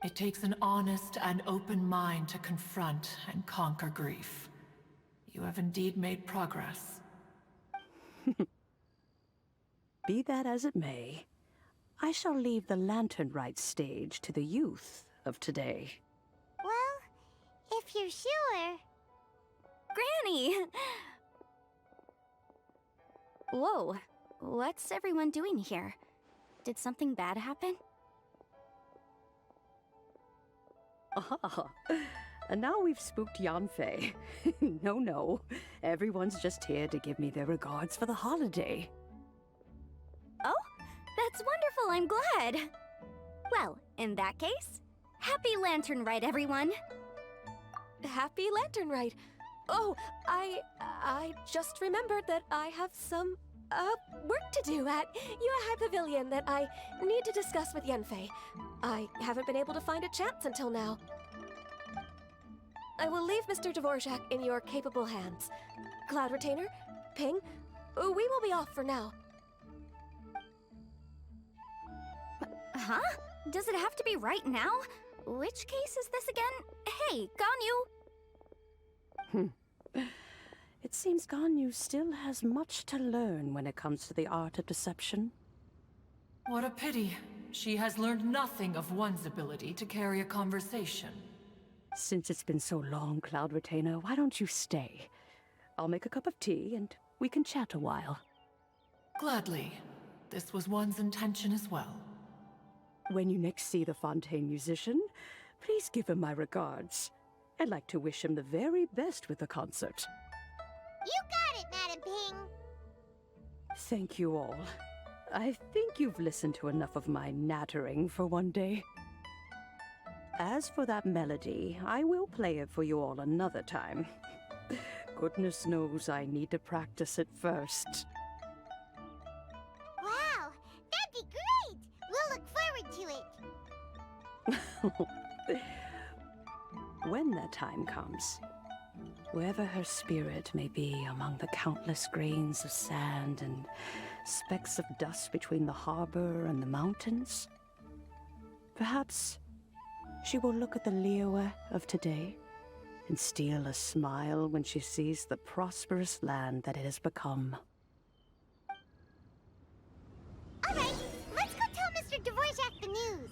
It takes an honest and open mind to confront and conquer grief. You have indeed made progress. Be that as it may, I shall leave the Lantern Rite stage to the youth of today. Well, if you're sure. Granny! Whoa, what's everyone doing here? Did something bad happen? Ah, and now we've spooked Yanfei. No, everyone's just here to give me their regards for the holiday. Oh, that's wonderful, I'm glad. Well, in that case, happy Lantern Rite, everyone. Happy Lantern Rite. Oh, I just remembered that I have some, work to do at Yuehai Pavilion that I need to discuss with Yanfei. I haven't been able to find a chance until now. I will leave Mr. Dvorak in your capable hands. Cloud Retainer, Ping, we will be off for now. Huh? Does it have to be right now? Which case is this again? Hey, Ganyu! It seems Ganyu still has much to learn when it comes to the art of deception. What a pity. She has learned nothing of one's ability to carry a conversation. Since it's been so long, Cloud Retainer, why don't you stay? I'll make a cup of tea and we can chat a while. Gladly. This was one's intention as well. When you next see the Fontaine musician, please give him my regards. I'd like to wish him the very best with the concert. You got it, Madam Ping. Thank you all. I think you've listened to enough of my nattering for one day. As for that melody, I will play it for you all another time. Goodness knows I need to practice it first. Wow, that'd be great. We'll look forward to it. When that time comes, wherever her spirit may be among the countless grains of sand and specks of dust between the harbor and the mountains, perhaps she will look at the Liyue of today and steal a smile when she sees the prosperous land that it has become. All right, let's go tell Mr. Dvorak the news.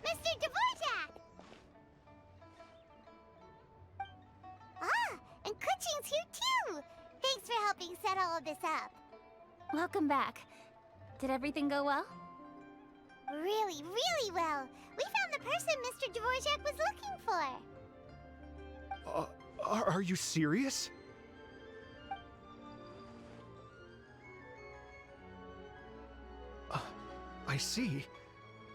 Mr. Dvorak! Ah, and Kuching's here too! Thanks for helping set all of this up. Welcome back. Did everything go well? Really, really well. We found the person Mr. Dvorak was looking for. Are you serious? I see.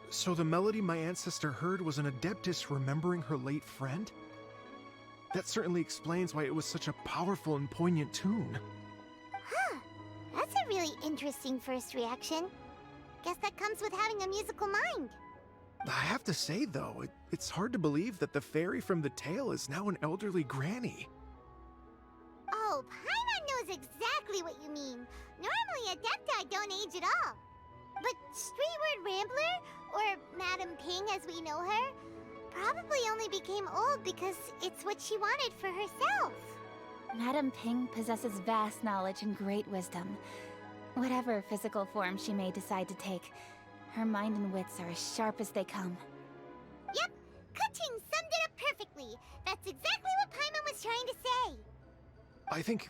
So the melody my ancestor heard was an adeptus remembering her late friend? That certainly explains why it was such a powerful and poignant tune. Huh. That's a really interesting first reaction. Guess that comes with having a musical mind. I have to say, though, it's hard to believe that the fairy from the tale is now an elderly granny. Oh, Paimon knows exactly what you mean. Normally, Adepti don't age at all. But Streetward Rambler, or Madam Ping as we know her, probably only became old because it's what she wanted for herself. Madam Ping possesses vast knowledge and great wisdom. Whatever physical form she may decide to take, her mind and wits are as sharp as they come. Yep, Kuching summed it up perfectly. That's exactly what Paimon was trying to say. I think...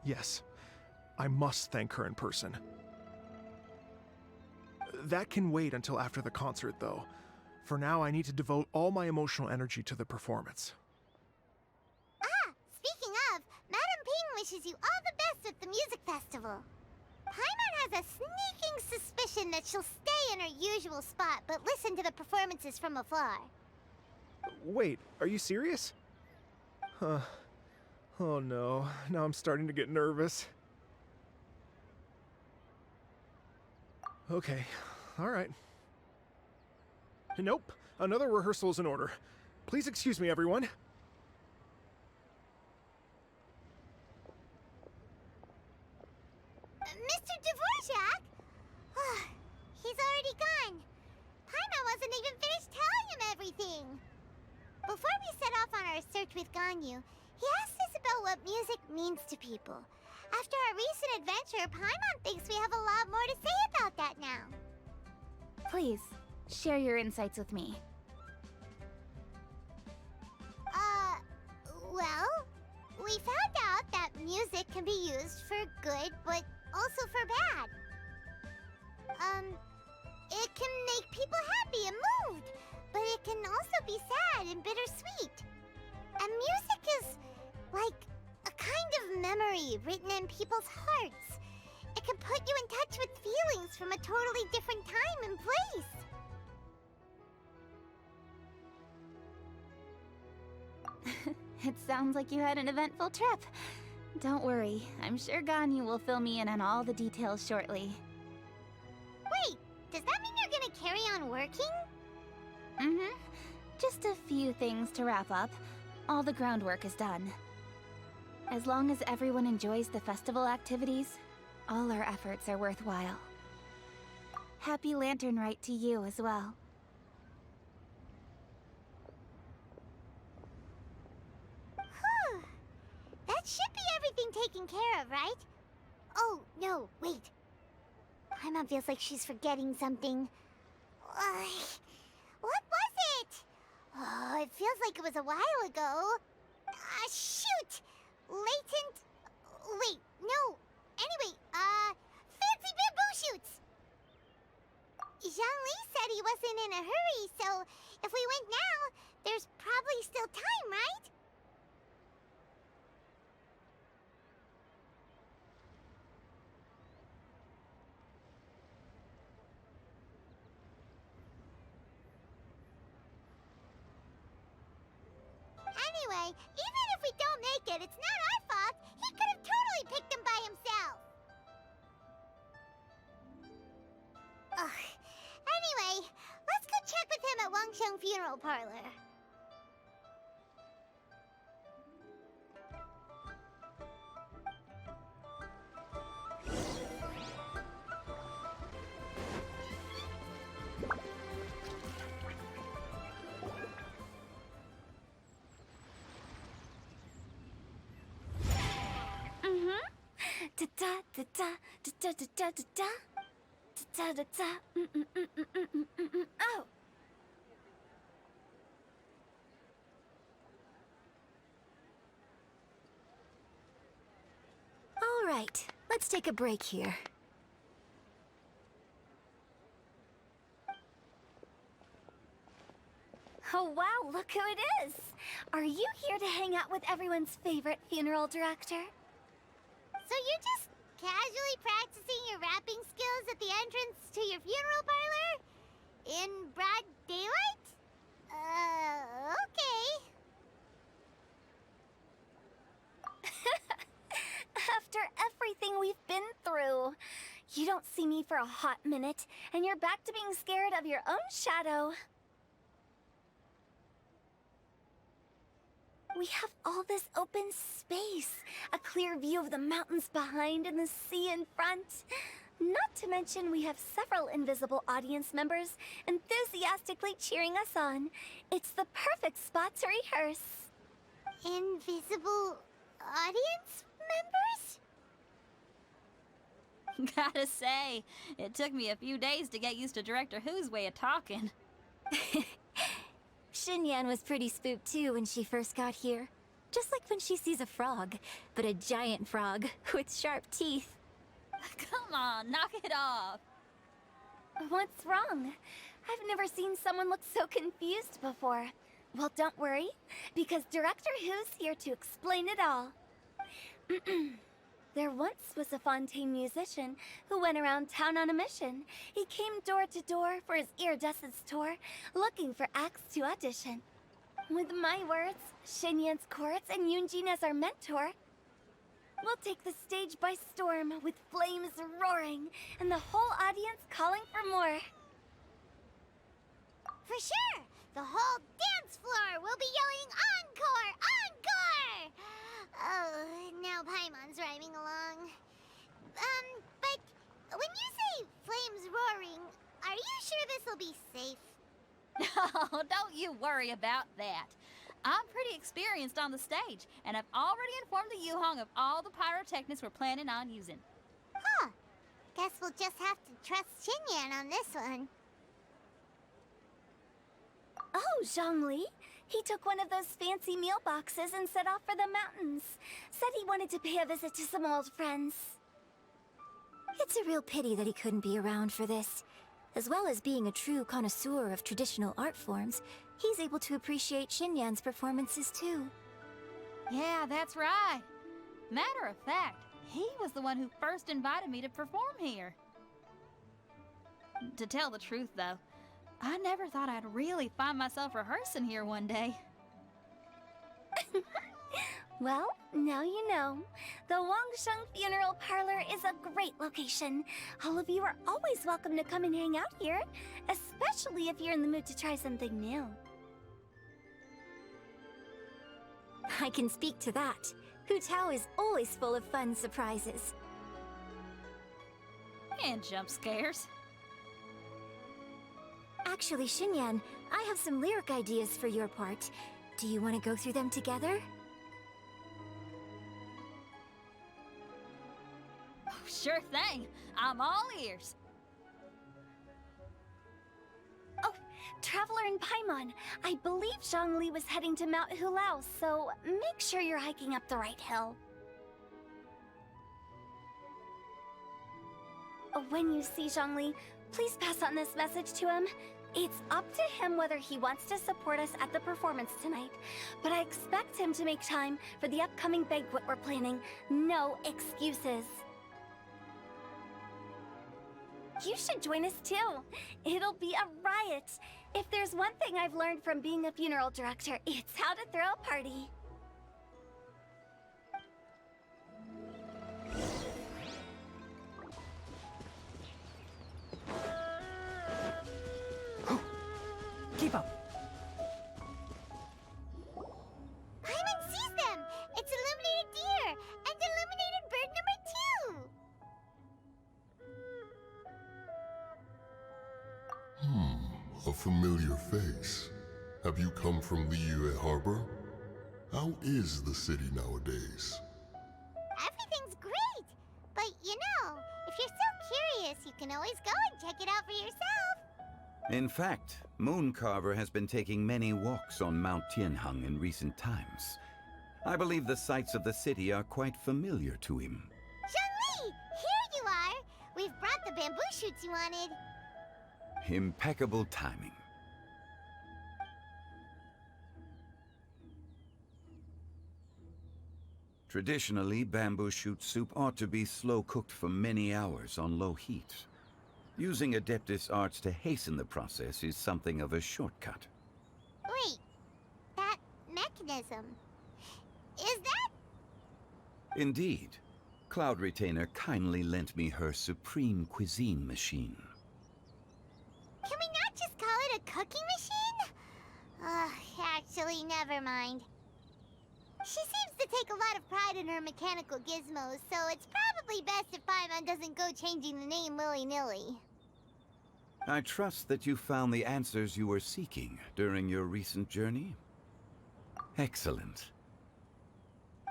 yes. I must thank her in person. That can wait until after the concert, though. For now, I need to devote all my emotional energy to the performance. Ah, speaking of, Madam Ping wishes you all the best at the music festival. Paimon has a sneaking suspicion that she'll stay in her usual spot, but listen to the performances from afar. Wait, are you serious? Huh. Oh no, now I'm starting to get nervous. Okay, alright. Nope, another rehearsal is in order. Please excuse me, everyone. Mr. Dvorak? He's already gone. Paimon wasn't even finished telling him everything. Before we set off on our search with Ganyu, he asked us about what music means to people. After our recent adventure, Paimon thinks we have a lot more to say about that now. Please, share your insights with me. Well, we found out that music can be used for good, but also for bad. It can make people happy and moved, but it can also be sad and bittersweet. And music is like a kind of memory written in people's hearts. It can put you in touch with feelings from a totally different time and place. It sounds like you had an eventful trip. Don't worry, I'm sure Ganyu will fill me in on all the details shortly. Wait, does that mean you're gonna carry on working? Mm-hmm. Just a few things to wrap up. All the groundwork is done. As long as everyone enjoys the festival activities, all our efforts are worthwhile. Happy Lantern Rite to you as well. Whew. That should be everything taken care of, right? Oh, no, wait. Paimon feels like she's forgetting something. What was it? Oh, it feels like it was a while ago. Shoot! Latent... Wait, no. Anyway, fancy bamboo shoots! Zhang Li said he wasn't in a hurry, so if we went now, there's probably still time, right? Anyway, even if we don't make it, it's not our fault. He could have totally picked him by himself. Ugh. Anyway, let's go check with him at Wangsheng Funeral Parlor. Oh! All right, let's take a break here. Oh wow, look who it is! Are you here to hang out with everyone's favorite funeral director? So you're just casually practicing your rapping skills at the entrance to your funeral parlor? In broad daylight? Okay. After everything we've been through, you don't see me for a hot minute, and you're back to being scared of your own shadow. We have all this open space, a clear view of the mountains behind and the sea in front. Not to mention we have several invisible audience members enthusiastically cheering us on. It's the perfect spot to rehearse. Invisible audience members? Gotta say, it took me a few days to get used to Director Who's way of talking. Xinyan was pretty spooked too when she first got here. Just like when she sees a frog, but a giant frog with sharp teeth. Come on, knock it off. What's wrong? I've never seen someone look so confused before. Well, don't worry, because Director Who's here to explain it all. There once was a Fontaine musician who went around town on a mission. He came door to door for his iridescence tour, looking for acts to audition. With my words, Xinyan's chorus, and Yunjin as our mentor, we'll take the stage by storm with flames roaring and the whole audience calling for more. For sure! The whole dance floor will be yelling encore! Encore! Oh, now Paimon's rhyming along. But when you say flames roaring, are you sure this'll be safe? Oh, don't you worry about that. I'm pretty experienced on the stage, and I've already informed the Yuhong of all the pyrotechnics we're planning on using. Huh. Guess we'll just have to trust Xinyan on this one. Oh, Zhongli. He took one of those fancy meal boxes and set off for the mountains. Said he wanted to pay a visit to some old friends. It's a real pity that he couldn't be around for this. As well as being a true connoisseur of traditional art forms, he's able to appreciate Xinyan's performances too. Yeah, that's right. Matter of fact, he was the one who first invited me to perform here. To tell the truth, though, I never thought I'd really find myself rehearsing here one day. Well, now you know. The Wangsheng Funeral Parlor is a great location. All of you are always welcome to come and hang out here, especially if you're in the mood to try something new. I can speak to that. Hu Tao is always full of fun surprises. And jump scares. Actually, Xinyan, I have some lyric ideas for your part. Do you want to go through them together? Oh, sure thing. I'm all ears. Oh, Traveler in Paimon, I believe Zhongli was heading to Mount Hulao, so make sure you're hiking up the right hill. When you see Zhongli, please pass on this message to him. It's up to him whether he wants to support us at the performance tonight, but I expect him to make time for the upcoming banquet we're planning. No excuses. You should join us too. It'll be a riot. If there's one thing I've learned from being a funeral director, it's how to throw a party. Keep up. Paimon sees them! It's illuminated deer! And illuminated bird number 2! A familiar face. Have you come from Liyue Harbor? How is the city nowadays? Everything's great! But you know, if you're so curious, you can always go and check it out for yourself! In fact, Mooncarver has been taking many walks on Mount Tianheng in recent times. I believe the sights of the city are quite familiar to him. Zhongli! Here you are! We've brought the bamboo shoots you wanted. Impeccable timing. Traditionally, bamboo shoot soup ought to be slow-cooked for many hours on low heat. Using Adeptus arts to hasten the process is something of a shortcut. Wait, that mechanism, is that? Indeed. Cloud Retainer kindly lent me her supreme cuisine machine. Can we not just call it a cooking machine? Actually, never mind. She seems to take a lot of pride in her mechanical gizmos, so it's probably best if Paimon doesn't go changing the name willy-nilly. I trust that you found the answers you were seeking during your recent journey? Excellent.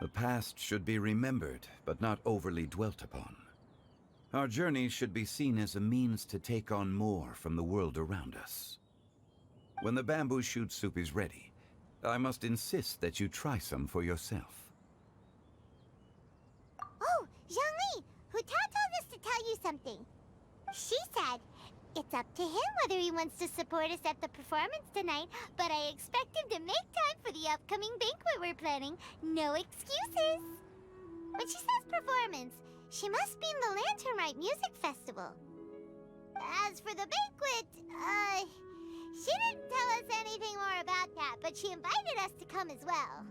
The past should be remembered, but not overly dwelt upon. Our journey should be seen as a means to take on more from the world around us. When the bamboo shoot soup is ready, I must insist that you try some for yourself. Oh, Zhongli! Hu Tao told us to tell you something. She said, it's up to him whether he wants to support us at the performance tonight, but I expect him to make time for the upcoming banquet we're planning. No excuses! When she says performance, she must mean the Lantern Rite Music Festival. As for the banquet, she didn't tell us anything more about that, but she invited us to come as well.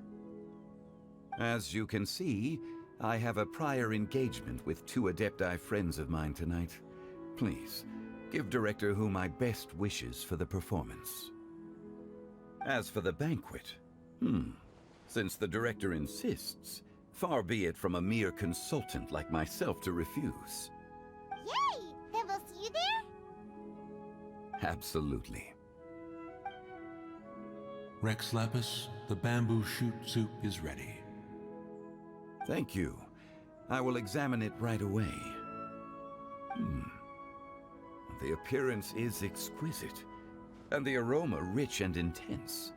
As you can see, I have a prior engagement with 2 Adepti friends of mine tonight. Please, give Director Hu my best wishes for the performance. As for the banquet, since the Director insists, far be it from a mere consultant like myself to refuse. Yay! Then we'll see you there? Absolutely. Rex Lapis, the bamboo shoot soup is ready. Thank you. I will examine it right away. The appearance is exquisite, and the aroma rich and intense.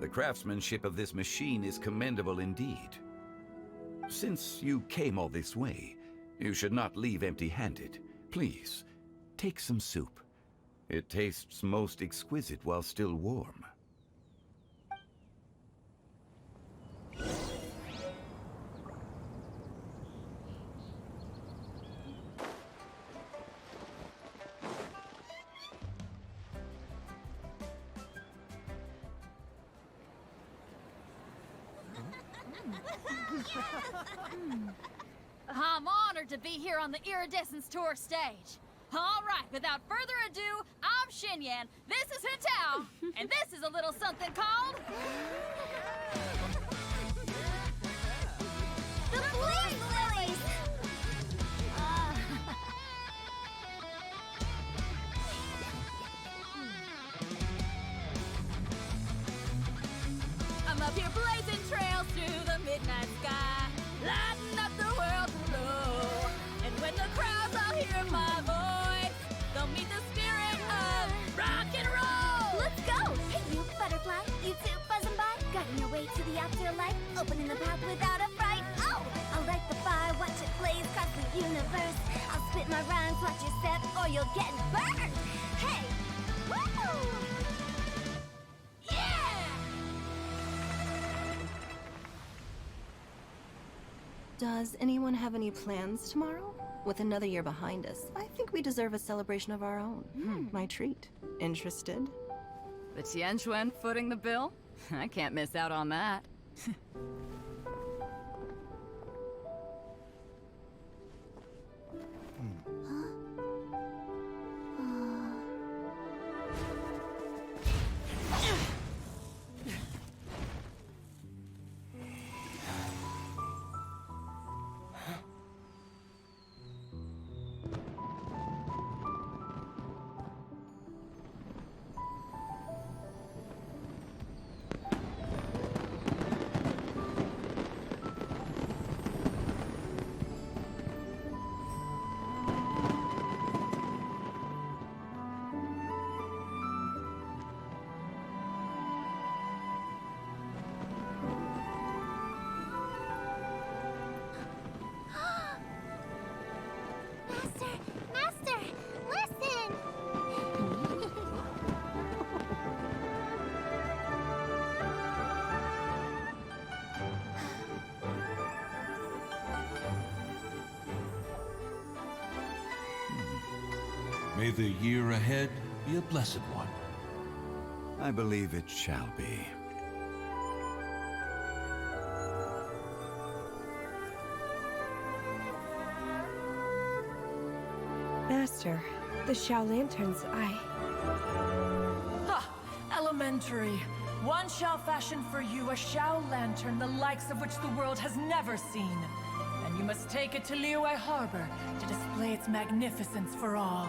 The craftsmanship of this machine is commendable indeed. Since you came all this way, you should not leave empty-handed. Please, take some soup. It tastes most exquisite while still warm. I'm honored to be here on the Iridescence Tour stage. All right, without further ado, I'm Xinyan, this is Hu Tao, and this is a little something called... The Bling Lilies! I'm up here blazing trails through the midnight sky, lighting up the world below. And when the crowds all hear my voice, they'll meet the spirit of rock and roll. Let's go! Hey, you butterfly, you two buzzing by, guiding your way to the afterlife, opening the path without a fright. Oh, I'll light the fire, watch it blaze across the universe. I'll spit my rhymes, watch your step, or you'll get burned. Hey, woo! Yeah! Does anyone have any plans tomorrow? With another year behind us, I think we deserve a celebration of our own. My treat. Interested? The Tianquan footing the bill? I can't miss out on that. May the year ahead be a blessed one. I believe it shall be. Master, the Shao Lanterns, Ha! Elementary. One shall fashion for you a Shao Lantern the likes of which the world has never seen. And you must take it to Liyue Harbor to display its magnificence for all.